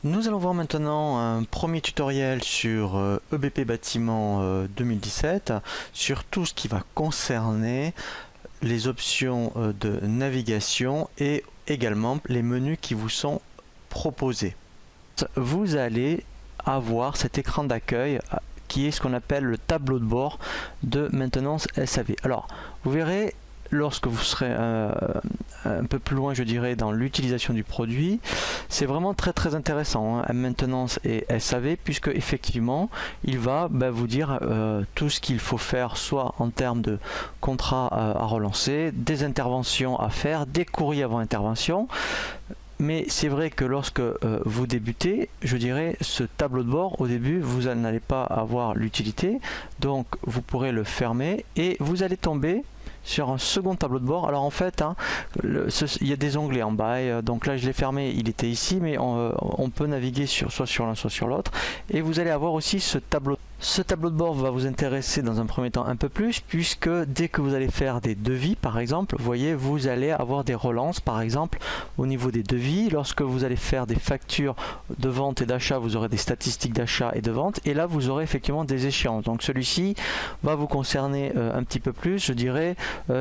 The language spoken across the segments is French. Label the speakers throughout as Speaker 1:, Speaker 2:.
Speaker 1: Nous allons voir maintenant un premier tutoriel sur EBP Bâtiment 2017 sur tout ce qui va concerner les options de navigation et également les menus qui vous sont proposés. Vous allez avoir cet écran d'accueil qui est ce qu'on appelle le tableau de bord de maintenance SAV. Alors, vous verrez, lorsque vous serez un peu plus loin, je dirais, dans l'utilisation du produit, c'est vraiment très intéressant, hein, maintenance et SAV, puisque effectivement il va vous dire tout ce qu'il faut faire, soit en termes de contrats à relancer, des interventions à faire, des courriers avant intervention. Mais c'est vrai que lorsque vous débutez, je dirais, ce tableau de bord, au début, vous n'allez pas avoir l'utilité, donc vous pourrez le fermer et vous allez tomber sur un second tableau de bord. Alors en fait, hein, il y a des onglets en bas, et, donc là je l'ai fermé, il était ici, mais on peut naviguer soit sur l'un soit sur l'autre, et vous allez avoir aussi ce tableau. Ce tableau de bord va vous intéresser dans un premier temps un peu plus, puisque dès que vous allez faire des devis par exemple, vous voyez, vous allez avoir des relances par exemple au niveau des devis. Lorsque vous allez faire des factures de vente et d'achat, vous aurez des statistiques d'achat et de vente, et là vous aurez effectivement des échéances. Donc celui-ci va vous concerner un petit peu plus, je dirais,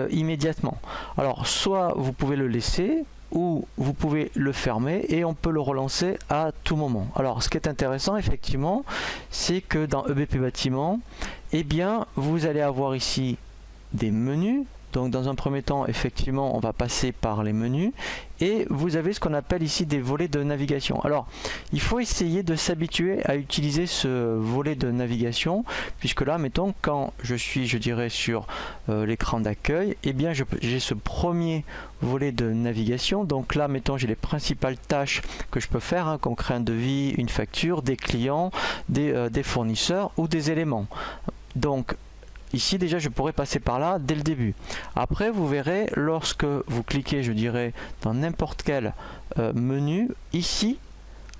Speaker 1: immédiatement. Alors soit vous pouvez le laisser, ou vous pouvez le fermer et on peut le relancer à tout moment. Alors ce qui est intéressant effectivement, c'est que dans EBP Bâtiment, eh bien vous allez avoir ici des menus. Donc dans un premier temps, effectivement, on va passer par les menus et vous avez ce qu'on appelle ici des volets de navigation. Alors, il faut essayer de s'habituer à utiliser ce volet de navigation, puisque là, mettons, quand je suis, je dirais, sur l'écran d'accueil, eh bien, j'ai ce premier volet de navigation. Donc là, mettons, j'ai les principales tâches que je peux faire, hein, comme créer un devis, une facture, des clients, des fournisseurs ou des éléments. Donc, ici déjà je pourrais passer par là dès le début. Après vous verrez, lorsque vous cliquez, je dirais, dans n'importe quel menu, ici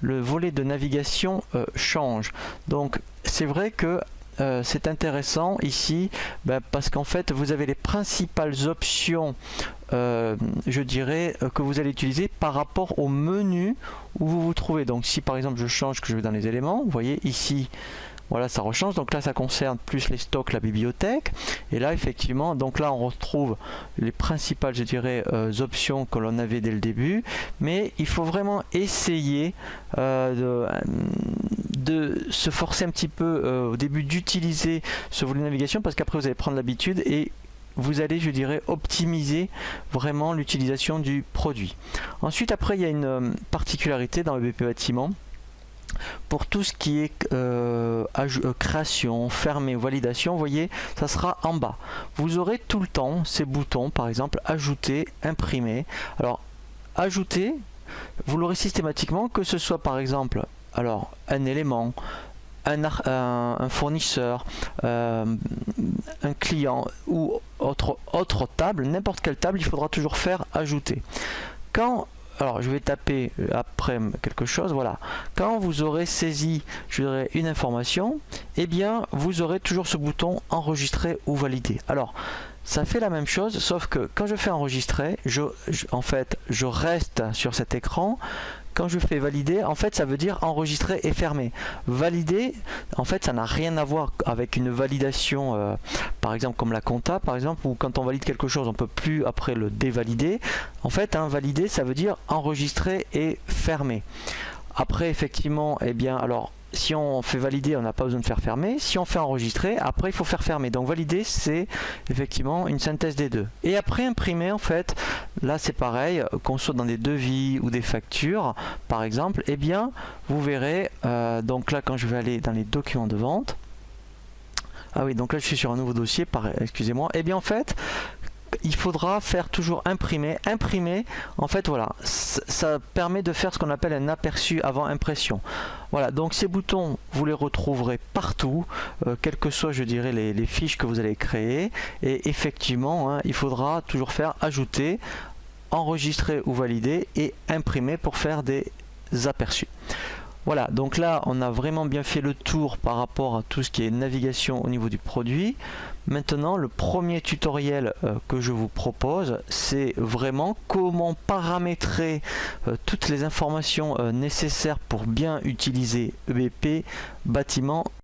Speaker 1: le volet de navigation change. Donc c'est vrai que c'est intéressant ici, parce qu'en fait vous avez les principales options je dirais que vous allez utiliser par rapport au menu où vous vous trouvez. Donc si par exemple je change, que je vais dans les éléments, vous voyez ici, voilà, ça rechange. Donc là ça concerne plus les stocks, la bibliothèque, et là effectivement, donc là on retrouve les principales, je dirais, options que l'on avait dès le début, mais il faut vraiment essayer de se forcer un petit peu au début d'utiliser ce volet de navigation, parce qu'après vous allez prendre l'habitude et vous allez, je dirais, optimiser vraiment l'utilisation du produit. Ensuite, après, il y a une particularité dans EBP Bâtiment. Pour tout ce qui est création, fermé, validation, vous voyez, ça sera en bas. Vous aurez tout le temps ces boutons, par exemple, ajouter, imprimer. Alors, ajouter, vous l'aurez systématiquement, que ce soit par exemple, alors, un élément, un fournisseur, un client ou autre table, n'importe quelle table, il faudra toujours faire ajouter. Alors je vais taper après quelque chose, voilà. Quand vous aurez saisi, je dirais, une information, eh bien vous aurez toujours ce bouton enregistrer ou valider. Alors ça fait la même chose, sauf que quand je fais enregistrer, en fait je reste sur cet écran. Quand je fais valider, en fait ça veut dire enregistrer et fermer. Valider, en fait ça n'a rien à voir avec une validation, par exemple comme la compta par exemple, où quand on valide quelque chose on ne peut plus après le dévalider. En fait, hein, valider ça veut dire enregistrer et fermer. Après effectivement, eh bien alors si on fait valider, on n'a pas besoin de faire fermer. Si on fait enregistrer, après il faut faire fermer. Donc valider, c'est effectivement une synthèse des deux. Et après imprimer, en fait, là c'est pareil, qu'on soit dans des devis ou des factures, par exemple, eh bien vous verrez, donc là quand je vais aller dans les documents de vente, ah oui, donc là je suis sur un nouveau dossier, excusez-moi, eh bien en fait, il faudra faire toujours imprimer. Imprimer, en fait, voilà, ça permet de faire ce qu'on appelle un aperçu avant impression. Voilà, donc ces boutons, vous les retrouverez partout, quelles que soient, je dirais, les fiches que vous allez créer. Et effectivement, hein, il faudra toujours faire ajouter, enregistrer ou valider et imprimer pour faire des aperçus. Voilà, donc là on a vraiment bien fait le tour par rapport à tout ce qui est navigation au niveau du produit. Maintenant, le premier tutoriel que je vous propose, c'est vraiment comment paramétrer toutes les informations nécessaires pour bien utiliser EBP Bâtiment